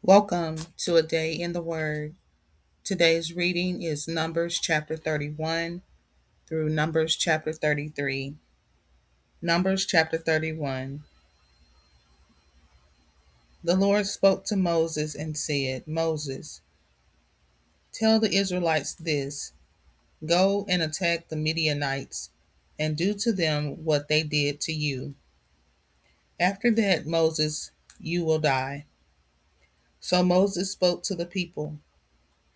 Welcome to a day in the Word. Today's reading is Numbers chapter 31 through Numbers chapter 33. Numbers chapter 31. The Lord spoke to Moses and said, Moses, tell the Israelites this: go and attack the Midianites and do to them what they did to you. After that, Moses, you will die. So Moses spoke to the people.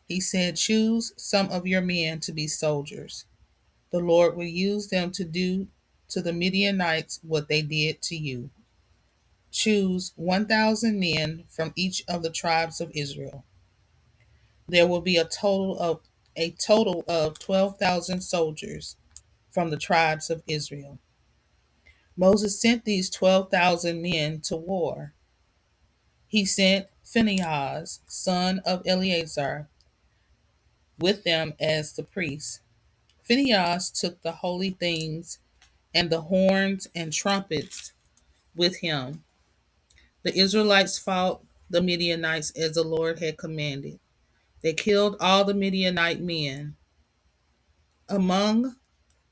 He said, choose some of your men to be soldiers. The Lord will use them to do to the Midianites what they did to you. Choose 1,000 men from each of the tribes of Israel. There will be a total of 12,000 soldiers from the tribes of Israel. Moses sent these 12,000 men to war. He sent Phinehas, son of Eleazar, with them as the priest. Phinehas took the holy things and the horns and trumpets with him. The Israelites fought the Midianites as the Lord had commanded. They killed all the Midianite men. Among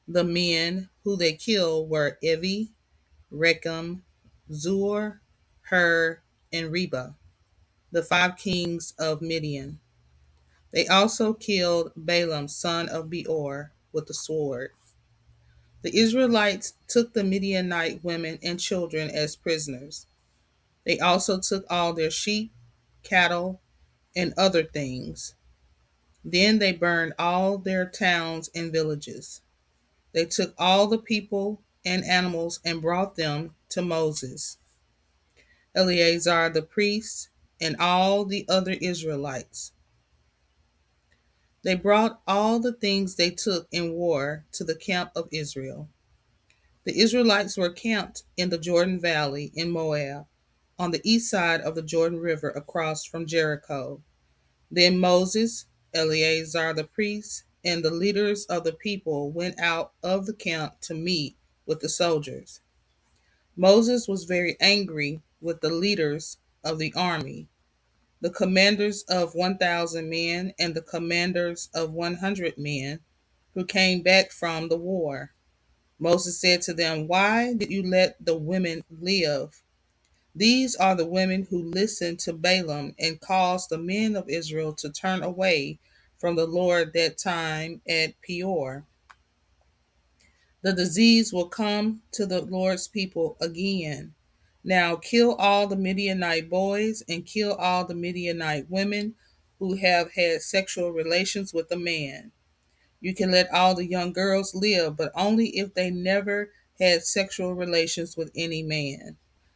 the men who they killed were Evi, Rechem, Zur, Hur, and Reba, the 5 kings of Midian. They also killed Balaam, son of Beor, with the sword. The Israelites took the Midianite women and children as prisoners. They also took all their sheep, cattle, and other things. Then they burned all their towns and villages. They took all the people and animals and brought them to Moses, Eleazar the priest, and all the other Israelites. They brought all the things they took in war to the camp of Israel. The Israelites were camped in the Jordan Valley in Moab, on the east side of the Jordan River across from Jericho. Then Moses, Eleazar the priest, and the leaders of the people went out of the camp to meet with the soldiers. Moses was very angry with the leaders of the army, the commanders of 1,000 men and the commanders of 100 men who came back from the war. Moses said to them, why did you let the women live? These are the women who listened to Balaam and caused the men of Israel to turn away from the Lord that time at Peor. The disease will come to the Lord's people again. Now kill all the Midianite boys and kill all the Midianite women who have had sexual relations with a man. You can let all the young girls live, but only if they never had sexual relations with any man.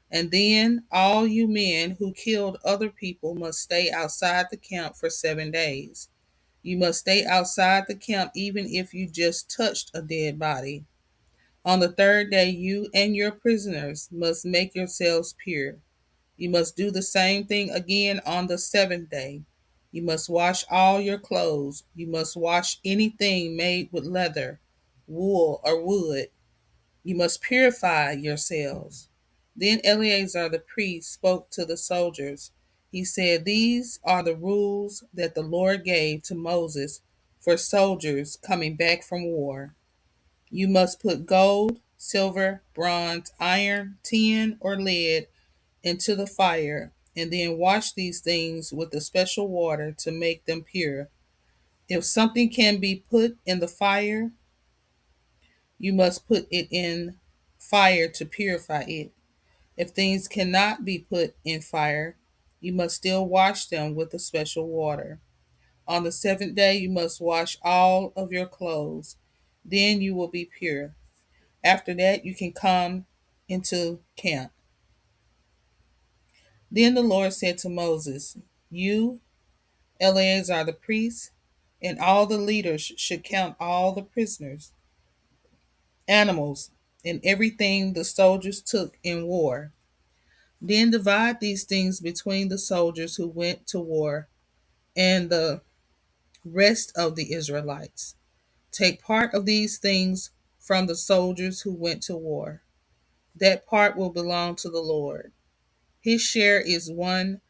And then all you men who killed other people must stay outside the camp for 7 days. You must stay outside the camp even if you just touched a dead body. On the third day, you and your prisoners must make yourselves pure. You must do the same thing again on the seventh day. You must wash all your clothes. You must wash anything made with leather, wool, or wood. You must purify yourselves. Then Eleazar the priest spoke to the soldiers. He said, these are the rules that the Lord gave to Moses for soldiers coming back from war. You must put gold, silver, bronze, iron, tin, or lead into the fire, and then wash these things with the special water to make them pure. If something can be put in the fire, you must put it in fire to purify it. If things cannot be put in fire, you must still wash them with the special water. On the seventh day, you must wash all of your clothes. Then you will be pure. After that, you can come into camp. Then the Lord said to Moses, you, Eleazar the priest, and all the leaders should count all the prisoners, animals, and everything the soldiers took in war. Then divide these things between the soldiers who went to war and the rest of the Israelites. Take part of these things from the soldiers who went to war. That part will belong to the Lord. His share is 1/5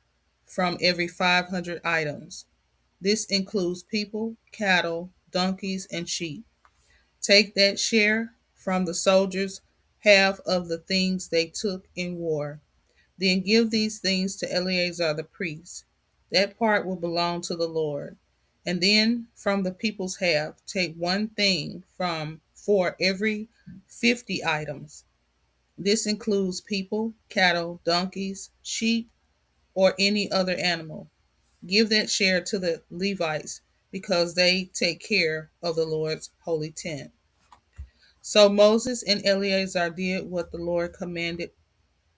from every 500 items. This includes people, cattle, donkeys, and sheep. Take that share from the soldiers, half of the things they took in war. Then give these things to Eleazar the priest. That part will belong to the Lord. And then from the people's half, take one thing from for every 50 items. This includes people, cattle, donkeys, sheep, or any other animal. Give that share to the Levites because they take care of the Lord's holy tent. So Moses and Eleazar did what the Lord commanded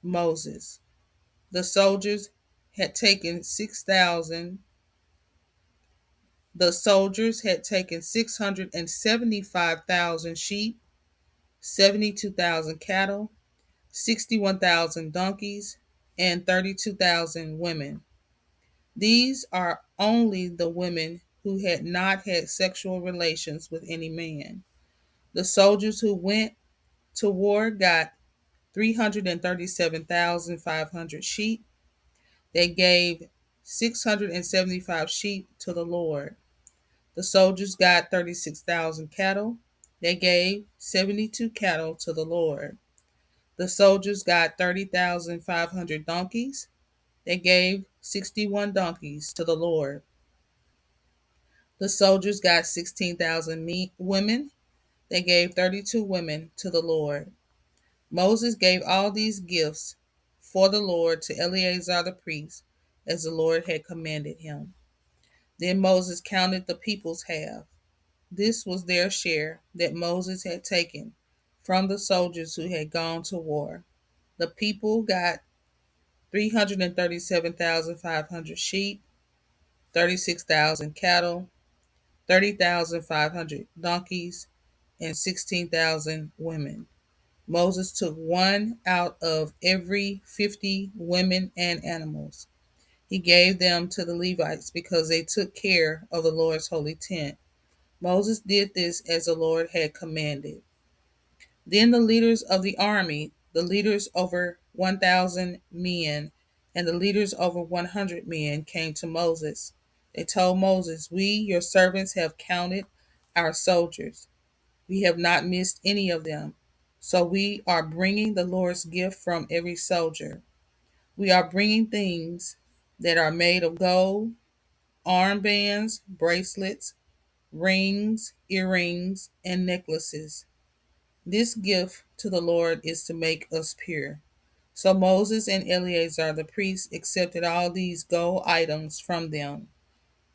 Moses. The soldiers had taken 6,000. The soldiers had taken 675,000 sheep, 72,000 cattle, 61,000 donkeys, and 32,000 women. These are only the women who had not had sexual relations with any man. The soldiers who went to war got 337,500 sheep. They gave 675 sheep to the Lord. The soldiers got 36,000 cattle. They gave 72 cattle to the Lord. The soldiers got 30,500 donkeys. They gave 61 donkeys to the Lord. The soldiers got 16,000 women. They gave 32 women to the Lord. Moses gave all these gifts for the Lord to Eleazar the priest, as the Lord had commanded him. Then Moses counted the people's half. This was their share that Moses had taken from the soldiers who had gone to war. The people got 337,500 sheep, 36,000 cattle, 30,500 donkeys, and 16,000 women. Moses took one out of every 50 women and animals. He gave them to the Levites because they took care of the Lord's holy tent. Moses did this as the Lord had commanded. Then the leaders of the army, the leaders over 1,000 men, and the leaders over 100 men came to Moses. They told Moses, "We, your servants, have counted our soldiers. We have not missed any of them. So we are bringing the Lord's gift from every soldier. We are bringing things that are made of gold, armbands, bracelets, rings, earrings, and necklaces. This gift to the Lord is to make us pure." So Moses and Eleazar the priest accepted all these gold items from them.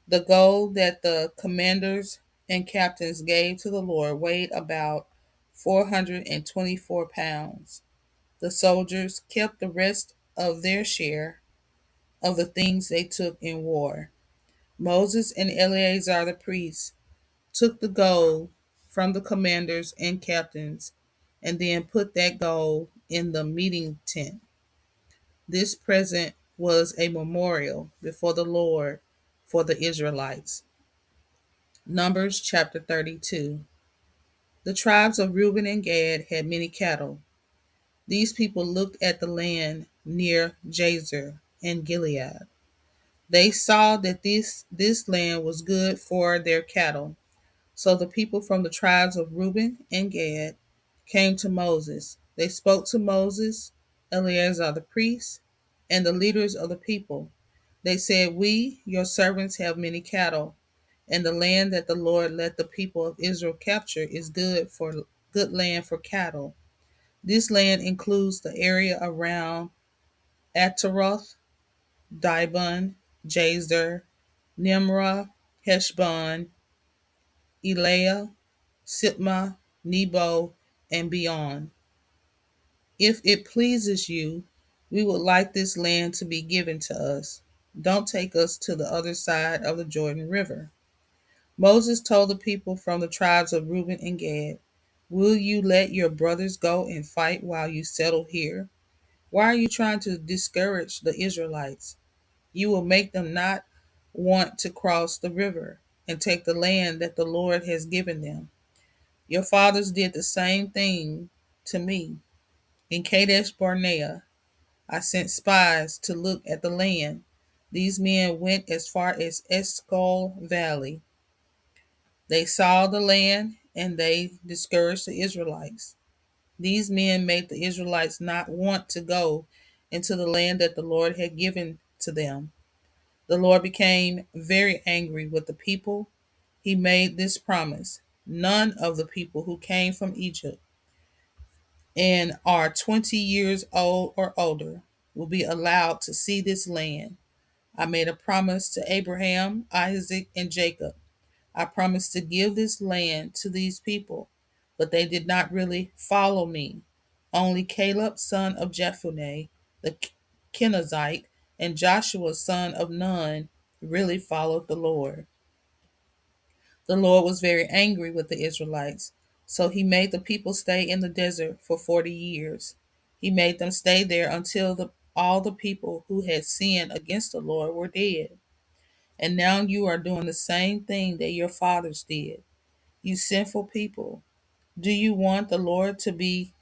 The gold that the commanders and captains gave to the Lord weighed about 424 pounds. The soldiers kept the rest of their share of the things they took in war. Moses and Eleazar the priest took the gold from the commanders and captains and then put that gold in the meeting tent. This present was a memorial before the Lord for the Israelites. Numbers chapter 32. The tribes of Reuben and Gad had many cattle. These people looked at the land near Jazer and Gilead. They saw that this land was good for their cattle. So the people from the tribes of Reuben and Gad came to Moses. They spoke to Moses, Eleazar the priest, and the leaders of the people. They said, "We, your servants, have many cattle, and the land that the Lord let the people of Israel capture is good land for cattle. This land includes the area around Ataroth, Dibon, Jazer, Nimrah, Heshbon, Eliah, Sitmah, Nebo, and beyond. If it pleases you, we would like this land to be given to us. Don't take us to the other side of the Jordan River." Moses told the people from the tribes of Reuben and Gad, "Will you let your brothers go and fight while you settle here? Why are you trying to discourage the Israelites? You will make them not want to cross the river and take the land that the Lord has given them. Your fathers did the same thing to me. In Kadesh Barnea, I sent spies to look at the land, These men went as far as Escol Valley. They saw the land and they discouraged the Israelites. These men made the Israelites not want to go into the land that the Lord had given to them. The Lord became very angry with the people. He made this promise: none of the people who came from Egypt and are 20 years old or older will be allowed to see this land. I made a promise to Abraham, Isaac, and Jacob. I promised to give this land to these people, but they did not really follow me. Only Caleb, son of Jephunneh, the Kenizzite, and Joshua, son of Nun, really followed the Lord. The Lord was very angry with the Israelites, so he made the people stay in the desert for 40 years. He made them stay there until all the people who had sinned against the Lord were dead. And now you are doing the same thing that your fathers did. You sinful people, do you want the Lord to be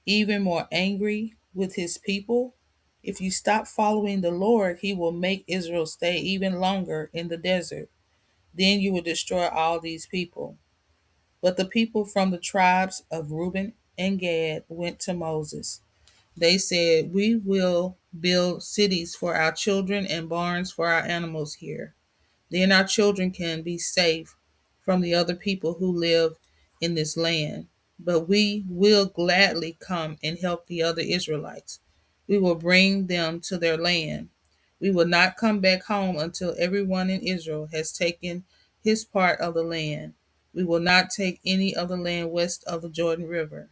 even more angry with his people? If you stop following the Lord, he will make Israel stay even longer in the desert. Then you will destroy all these people. But the people from the tribes of Reuben and Gad went to Moses. They said, "We will build cities for our children and barns for our animals here. Then our children can be safe from the other people who live in this land. But we will gladly come and help the other Israelites. We will bring them to their land. We will not come back home until everyone in Israel has taken his part of the land. We will not take any of the land west of the Jordan River.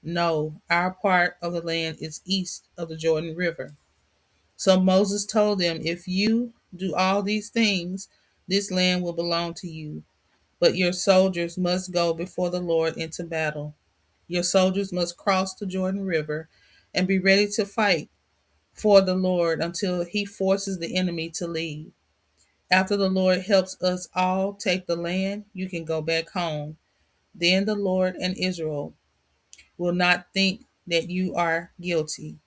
No, our part of the land is east of the Jordan River." So Moses told them, "If you do all these things, this land will belong to you. But your soldiers must go before the Lord into battle. Your soldiers must cross the Jordan River and be ready to fight for the Lord until he forces the enemy to leave. After the Lord helps us all take the land, you can go back home. Then the Lord and Israel will not think that you are guilty,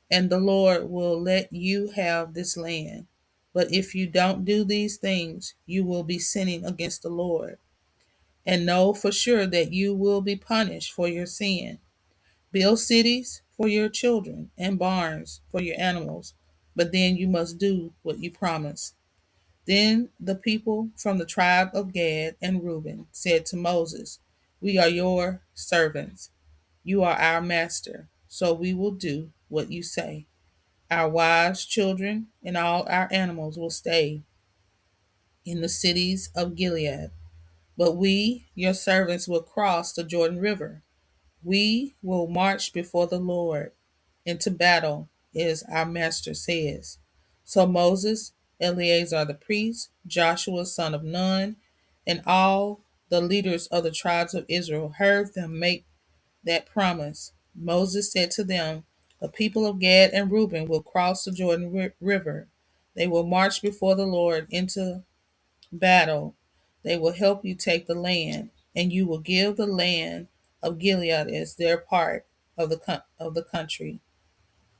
and the Lord will let you have this land. But if you don't do these things, you will be sinning against the Lord. And know for sure that you will be punished for your sin. Build cities for your children and barns for your animals, but then you must do what you promised." Then the people from the tribe of Gad and Reuben said to Moses, "We are your servants. You are our master, so we will do what you say. Our wives, children, and all our animals will stay in the cities of Gilead. But we, your servants, will cross the Jordan River. We will march before the Lord into battle, as our master says." So Moses, Eleazar the priest, Joshua son of Nun, and all the leaders of the tribes of Israel heard them make that promise. Moses said to them, "The people of Gad and Reuben will cross the Jordan River. They will march before the Lord into battle. They will help you take the land, and you will give the land of Gilead as their part of the country.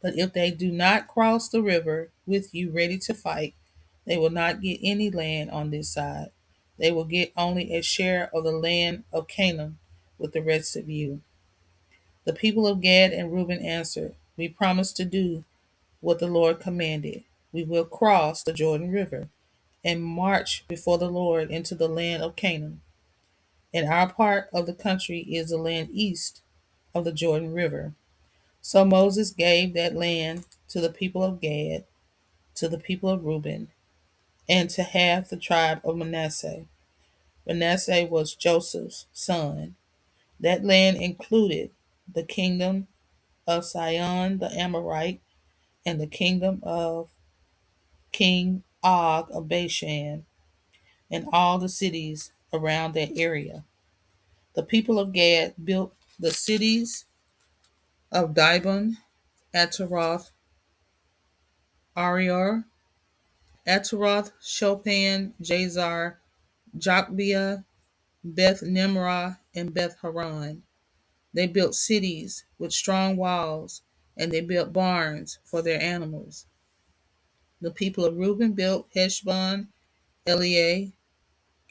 But if they do not cross the river with you ready to fight, they will not get any land on this side. They will get only a share of the land of Canaan with the rest of you." The people of Gad and Reuben answered, "We promise to do what the Lord commanded. We will cross the Jordan River and march before the Lord into the land of Canaan. And our part of the country is the land east of the Jordan River." So Moses gave that land to the people of Gad, to the people of Reuben, and to half the tribe of Manasseh. Manasseh was Joseph's son. That land included the kingdom of Sihon the Amorite and the kingdom of King Og of Bashan and all the cities around that area. The people of Gad built the cities of Dibon, Ataroth, Arior, Ataroth, Shopan, Jazar, Jokbeah, Beth Nimrah, and Beth Haran. They built cities with strong walls, and they built barns for their animals. The people of Reuben built Heshbon, Eliah,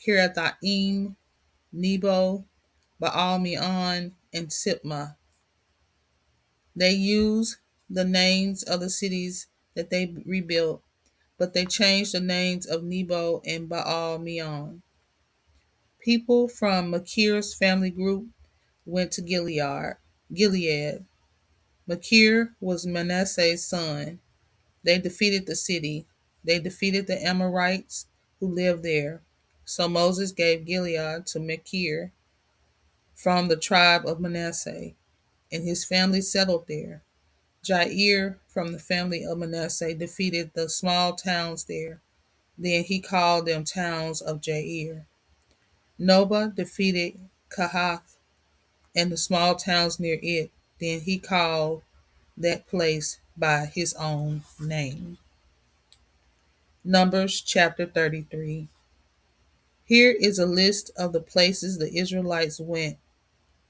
Kiriathaim, Nebo, Baal-meon, and Sipmah. They used the names of the cities that they rebuilt, but they changed the names of Nebo and Baal-meon. People from Machir's family group went to Gilead. Machir was Manasseh's son. They defeated the city. They defeated the Amorites who lived there. So Moses gave Gilead to Machir from the tribe of Manasseh, and his family settled there. Jair from the family of Manasseh defeated the small towns there. Then he called them towns of Jair. Noba defeated Kahath and the small towns near it. Then he called that place by his own name. Numbers chapter 33. Here is a list of the places the Israelites went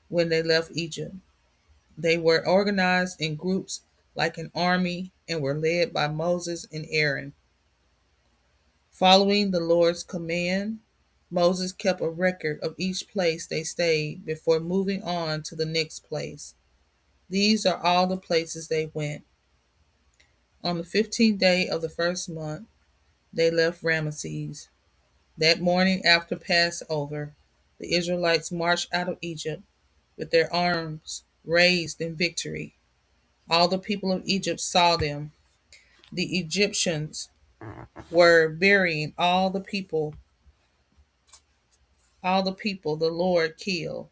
when they left Egypt. They were organized in groups like an army and were led by Moses and Aaron. Following the Lord's command, Moses kept a record of each place they stayed before moving on to the next place. These are all the places they went. On the 15th day of the first month, they left Ramesses. That morning after Passover, the Israelites marched out of Egypt with their arms raised in victory. All the people of Egypt saw them. The Egyptians were burying all the people the Lord killed.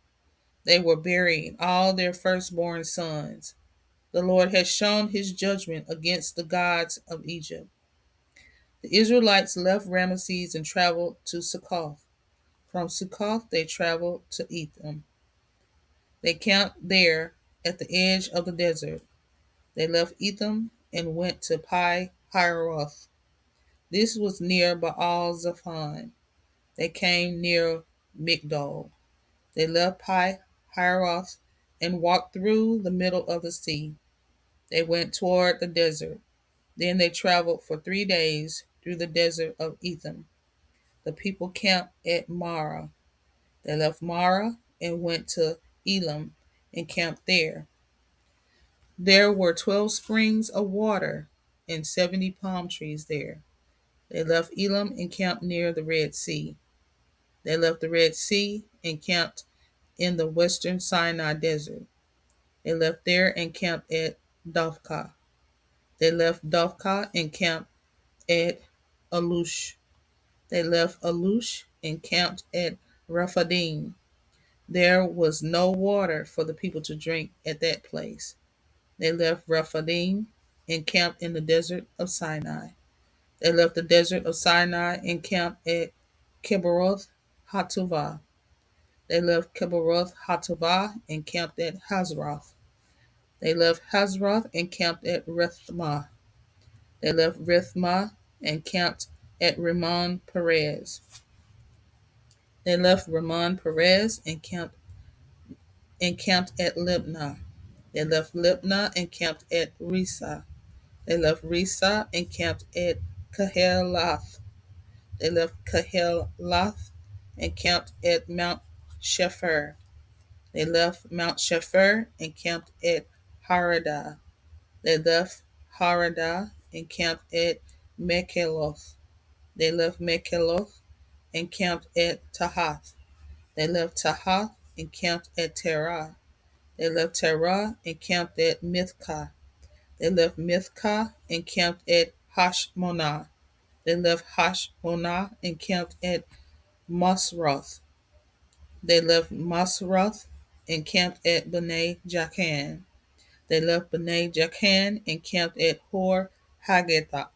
They were burying all their firstborn sons. The Lord had shown his judgment against the gods of Egypt. The Israelites left Ramesses and traveled to Succoth. From Succoth they traveled to Etham. They camped there at the edge of the desert. They left Etham and went to Pi Hahiroth. This was near Baal Zephon. They came near Migdol. They left Pi Hahiroth and walked through the middle of the sea. They went toward the desert. Then they traveled for 3 days through the desert of Etham. The people camped at Marah. They left Marah and went to Elam and camped there. There were 12 springs of water and 70 palm trees there. They left Elam and camped near the Red Sea. They left the Red Sea and camped in the western Sinai desert. They left there and camped at Dophkah. They left Dophkah and camped at Alush. They left Alush and camped at Rephidim. There was no water for the people to drink at that place. They left Rephidim and camped in the desert of Sinai. They left the desert of Sinai and camped at Kibroth Hattaavah. They left Kibroth Hattaavah and camped at Hazroth. They left Hazroth and camped at Rithmah. They left Rithmah and camped at Rimmon Perez. They left Rimmon Perez and camped at Libnah. They left Libnah and camped at Risa. They left Risa and camped at Kahelath. They left Kahelath and camped at Mount Shepher. They left Mount Shepher and camped at Haradah. They left Haradah and camped at Mekeloth. They left Mekeloth and camped at Tahath. They left Tahath and camped at Terah. They left Terah and camped at Mithkah. They left Mithkah and camped at Hashmonah. They left Hashmonah and camped at Masroth. They left Masroth and camped at Bnei Jaakan. They left Bnei Jaakan and camped at Hor Haggidgad.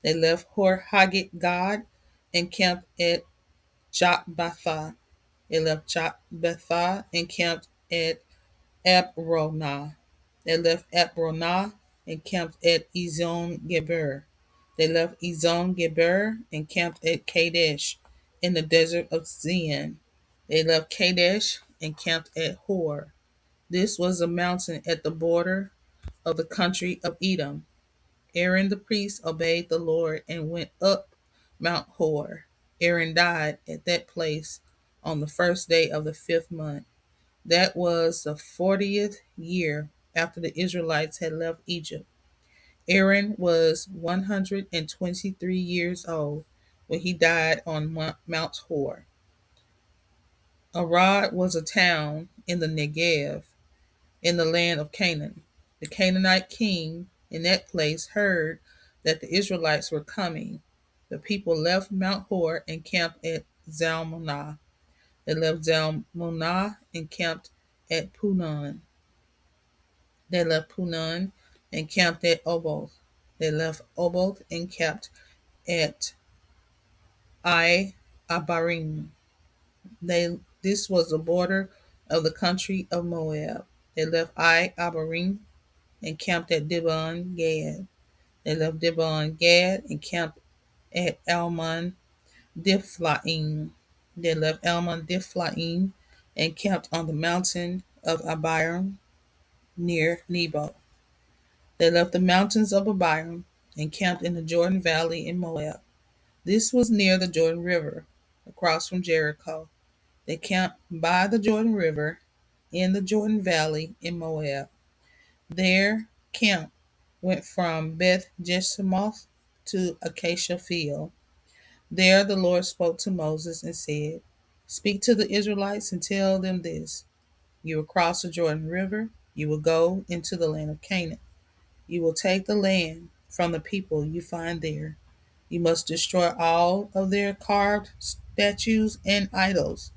They left Hor Haggidgad and camped at Jotbathah. They left Jotbathah and camped at Abronah. They left Abronah and camped at Ezon Geber. They left Ezon Geber and camped at Kadesh in the desert of Zin. They left Kadesh and camped at Hor. This was a mountain at the border of the country of Edom. Aaron the priest obeyed the Lord and went up Mount Hor. Aaron died at that place on the first day of the 5th month. That was the 40th year after the Israelites had left Egypt. Aaron was 123 years old when he died on Mount Hor. Arad was a town in the Negev, in the land of Canaan. The Canaanite king in that place heard that the Israelites were coming. The people left Mount Hor and camped at Zalmunna. They left Zalmunna and camped at Punon. They left Punon and camped at Oboth. They left Oboth and camped at Ai Abarim. This was the border of the country of Moab. They left Ai Abarim and camped at Dibon Gad. They left Dibon Gad and camped at Almon Diphlaim. They left Almon Diphlaim and camped on the mountain of Abiram near Nebo. They left the mountains of Abiram and camped in the Jordan Valley in Moab. This was near the Jordan River, across from Jericho. They camped by the Jordan River in the Jordan Valley in Moab. Their camp went from Beth Jeshimoth to Acacia Field. There the Lord spoke to Moses and said, "Speak to the Israelites and tell them this. You will cross the Jordan River. You will go into the land of Canaan. You will take the land from the people you find there. You must destroy all of their carved statues and idols.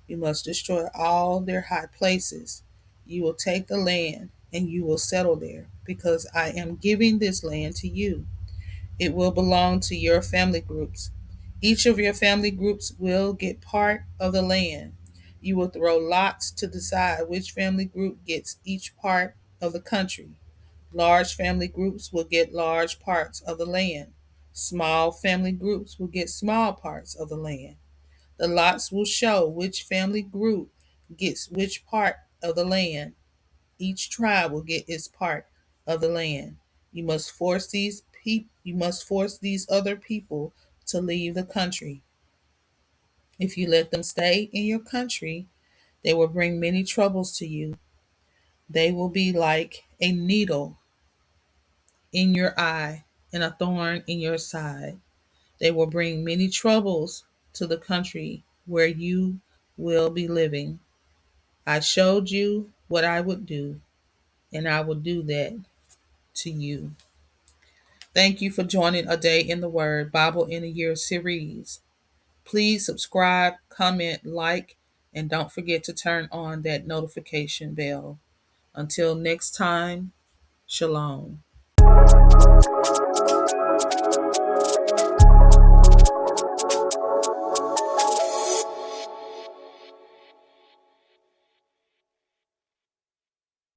You must destroy all their high places. You will take the land and you will settle there, because I am giving this land to you. It will belong to your family groups. Each of your family groups will get part of the land. You will throw lots to decide which family group gets each part of the country. Large family groups will get large parts of the land. Small family groups will get small parts of the land. The lots will show which family group gets which part of the land. Each tribe will get its part of the land. You must force these other people to leave the country. If you let them stay in your country, they will bring many troubles to you. They will be like a needle in your eye and a thorn in your side. They will bring many troubles to the country where you will be living. I showed you what I would do, and I will do that to you." Thank you for joining A Day in the Word Bible in a Year series. Please subscribe, comment, like, and don't forget to turn on that notification bell. Until next time, shalom.